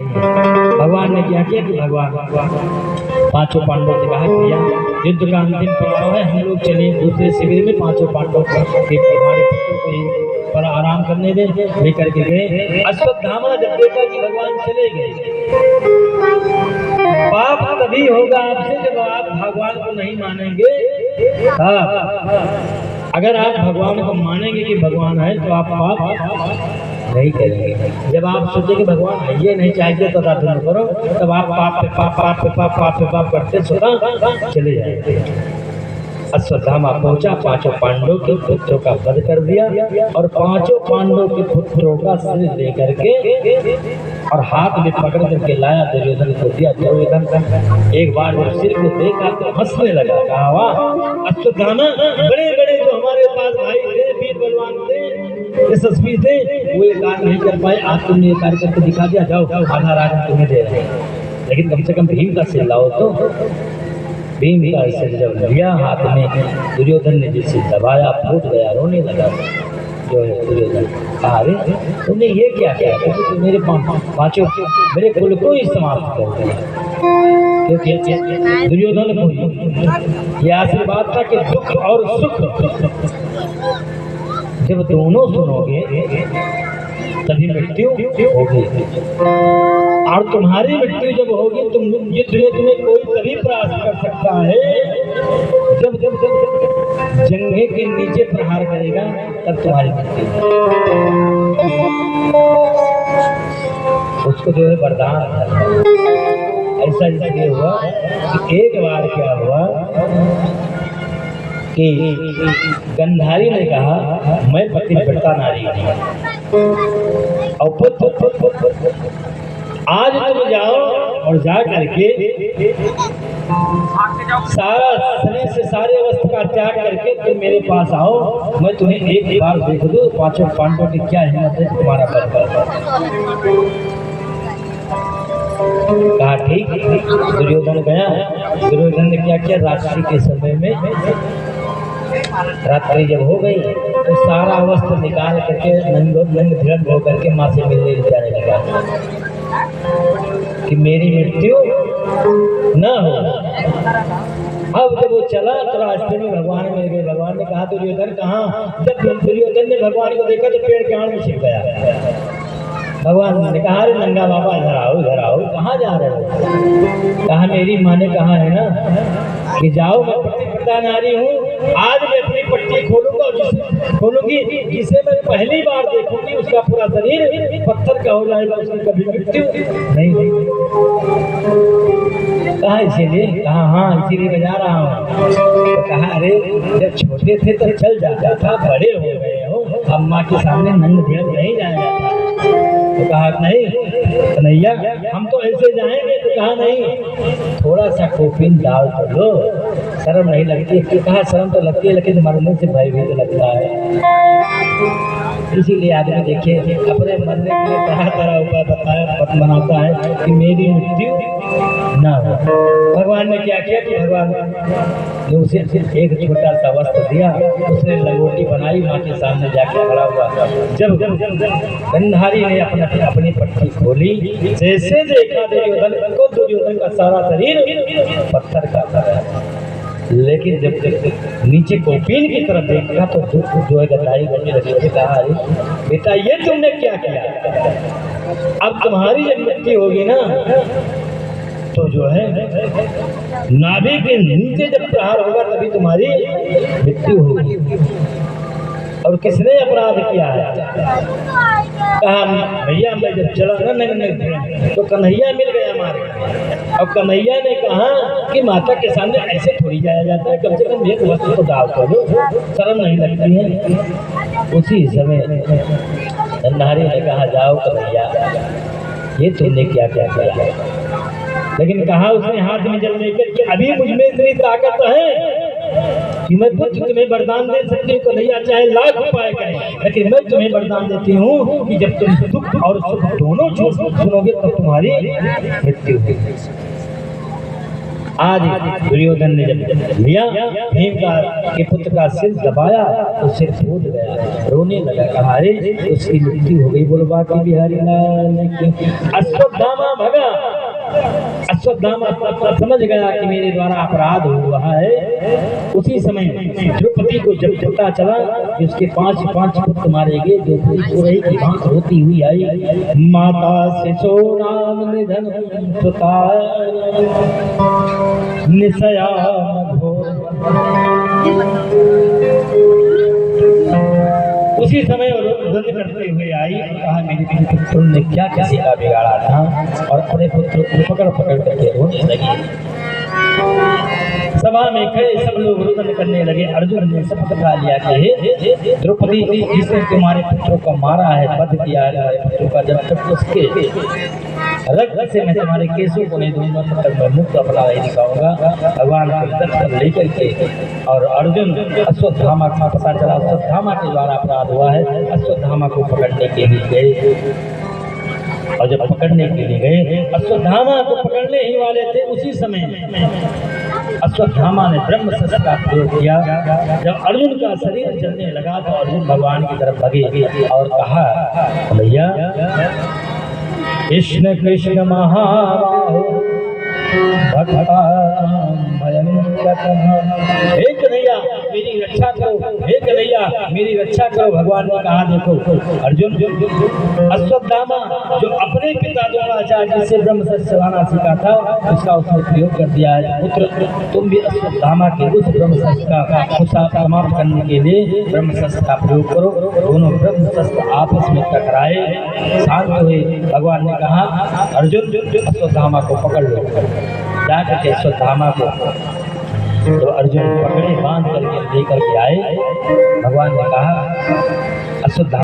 भगवान ने क्या किया कि भगवान पांचों पांडवों से कहा भैया युद्ध का अंतिम पड़ाव है, हम लोग चले दूसरे शिविर में। पांचों पांडवों के हमारे पुत्रों को पर आराम करने दे लेकर के गए अश्वत्थामा। जब देखा कि भगवान चले गए, पाप तभी होगा आपसे जब आप भगवान को नहीं मानेंगे। अगर आप भगवान को मानेंगे कि भगवान है तो आप पाप नहीं करेंगे। जब आप सोचे कि भगवान है ये नहीं चाहिए तो तुम करो, तब आप पाप पे पाप पाप पे पाप पाप पे पाप करते स्वतः चले जाएंगे। अश्वत्थामा पहुंचा, पांचों पांडवों के पुत्रों का वध कर दिया और पांचों पांडवों के पुत्रों का सिर लेकर के और हाथ में पकड़ करके लाया, दुर्योधन को दिया। दुर्योधन एक बार वो सिर को देखा तो हंसने लगा, कहा वाह अश्वत्थामा, बड़े बड़े जो हमारे पास भाई थे, वीर बलवान थे, यशस्वी थे, वो ये कार्य नहीं कर पाए, आज तुमने ये कार्य करके दिखा दिया, जाओ आधा राज तुम्हें दे रहे हैं। लेकिन कम से कम भीम का सिर लाओ। तो भीम का सिर जब लिया हाथ में, दुर्योधन ने जिससे दबाया फूट गया, रोने लगा। जो है दुर्योधन कहा, अरे तुमने ये क्या किया, तो मेरे पांचों मेरे कुल को ही समाप्त कर दिया। क्योंकि दुर्योधन को यह आशीर्वाद था कि दुख और सुख जब दोनों सुनोगे तभी मृत्यु होगी, और तुम्हारी मृत्यु जब होगी तुम युद्ध में तुम्हें कोई तभी परास्त कर सकता है जब जब जब जंघे के नीचे प्रहार करेगा, तब तुम्हारी मृत्यु। उसको जो है वरदान था। ऐसा इसलिए हुआ कि एक बार क्या हुआ कि गंधारी ने कहा मैं पतिव्रता नारी और आज तुम जाओ और जा करके सारा स्नेह से सारे वस्त्र का त्याग करके तुम मेरे पास आओ, मैं तुम्हें एक बार देख दूं पांचों पांडवों की क्या हिम्मत है तुम्हारा पर। कहा ठीक। दुर्योधन गया। दुर्योधन ने क्या किया, रात्रि के समय में, रात्रि जब हो गई तो सारा वस्त्र निकाल करके नंग धिरंग होकर के माँ से मिलने जाने लगा कि मेरी मृत्यु न हो। अब जब वो चला तो रास्ते में भगवान मिल गए। भगवान ने कहा दुर्योधन कहाँ? जब दुर्योधन ने भगवान को देखा तो पेड़ के आड़ में छिप गया। भगवान ने कहा अरे नंगा बाबा इधर आओ इधर आओ, कहाँ जा रहे हो? कहा मेरी माँ ने कहा है ना कि जाओ, मैं पतिव्रता नारी हूँ, आज मैं अपनी पट्टी खोलूंगा और खोलूंगी जिसे मैं पहली बार देखूंगी उसका पूरा शरीर पत्थर का हो जाएगा, उसकी कभी मृत्यु नहीं होगी। कहा इसीलिए? कहा हाँ इसीलिए मैं जा रहा हूँ। तो कहा अरे जब छोटे थे तो चल जाता था, बड़े हो गए हो, अम्मा के सामने नंग धिरंग नहीं जाया जाता। तो कहा नहीं कन्हैया हम तो ऐसे जाएंगे। तो कहा नहीं, थोड़ा सा कोपिन डाल तो लो, शर्म नहीं लगती? कहा शर्म तो लगती है लेकिन मरने से भय भी तो लगता है। इसीलिए आदमी देखिए अपने मरने के लिए तरह तरह उपाय बताया बनाता है कि मेरी मृत्यु ना हो। भगवान ने क्या किया कि भगवान ने उसे एक छोटा सा वस्त्र दिया, उसने लंगोटी बनाई, माँ के सामने जाके खड़ा हुआ। जब गंधारी ने अपनी पट्टी खोली, जैसे देखा दुर्योधन को, दुर्योधन का सारा शरीर पत्थर का था। लेकिन जब नीचे कोपीन की तरफ देखा तो जो है गंधारी बनने लगी। कहा अरे बेटा ये तुमने क्या किया? अब तुम्हारी जब मृत्यु होगी ना तो जो है नाभि के नीचे जब प्रहार होगा तभी तुम्हारी मृत्यु होगी। और किसने अपराध किया है? कहा भैया मैं जब चला ना नंग तो कन्हैया मिल गया हमारे, और कन्हैया ने कहा कि माता के सामने ऐसे थोड़ी जाया जाता है, कम से कम एक वस्त्र को डाल कर दो, शर्म नहीं लगती है। उसी समय गंधारी ने कहा जाओ कन्हैया ये तुमने क्या क्या किया? लेकिन कहा उसने हाथ में जल लेकर कि अभी मुझ में इतनी ताकत है कि मैं कुछ तुम्हें वरदान दे सकती हूँ। कन्हैया चाहे लाख उपाय करें, लेकिन मैं तुम्हें वरदान देती हूँ कि जब तुम दुख और सुख दोनों सुनोगे तब तुम्हारी मृत्यु होगी। आज दुर्योधन ने जब लिया भीम के पुत्र का सिर दबाया तो सिर फूट गया, रोने लगा, कहा अरे उसकी मृत्यु हो गई। बोलो बाकी बिहारी लाल की। अश्वत्थामा भगा, अश्वत्थामा समझ गया कि मेरे द्वारा अपराध हुआ है। उसी समय द्रौपदी को जब पता चला कि उसके पांच पुत्र मारे गए, द्रौपदी सो रही की बात होती हुई आई, माता शिशो नाम निधन सुता निशया उसी समय रुदन करते हुए आई, कहा मेरे पुत्र ने क्या किसी का बिगाड़ा था, और अपने पुत्र को पकड़ करके रोने लगी। सभा में खड़े सब लोग रुदन करने लगे। अर्जुन ने शपथ खा लिया कि द्रौपदी जिसने तुम्हारे पुत्रों को मारा है, वध किया है तुम्हारे पुत्रों का, जब तक उसके रक्त से मैं तुम्हारे केसों को नहीं दूंगा तब तक मैं मुक्त अपना नहीं दिखाऊंगा। भगवान को दर्शन लेकर के और अर्जुन अश्वत्थामा का पता चला अश्वत्थामा के द्वारा अपराध हुआ है, अश्वत्थामा को पकड़ने के लिए गए। और जब पकड़ने के लिए गए, अश्वत्थामा को पकड़ने ही वाले थे, उसी समय अश्वत्थामा ने ब्रह्मशस्त्र का प्रयोग किया। जब अर्जुन का शरीर जलने लगा तो अर्जुन भगवान की तरफ भगे और कहा भैया कृष्ण कृष्ण महाबाहो हे कन्हैया मेरी रक्षा करो, हे कन्हैया मेरी रक्षा करो। भगवान ने कहा देखो अर्जुन, अश्वत्थामा जो अपने पिता द्रोणाचार्य जिससे ब्रह्मशस्त्र चलाना सीखा था उसका उसने प्रयोग कर दिया है। पुत्र तुम भी अश्वत्थामा के उस ब्रह्मशस्त्र का समाप्त करने के लिए ब्रह्मशस्त्र का प्रयोग करो। दोनों ब्रह्मशस्त्र आपस में टकराए, शांत हुए। भगवान ने कहा अर्जुन अश्वत्थामा को पकड़ लो। जाकर के अश्वत्थामा को तो अर्जुन पकड़े, बांध करके लेकर के आए। भगवान ने कहा अश्वत्थामा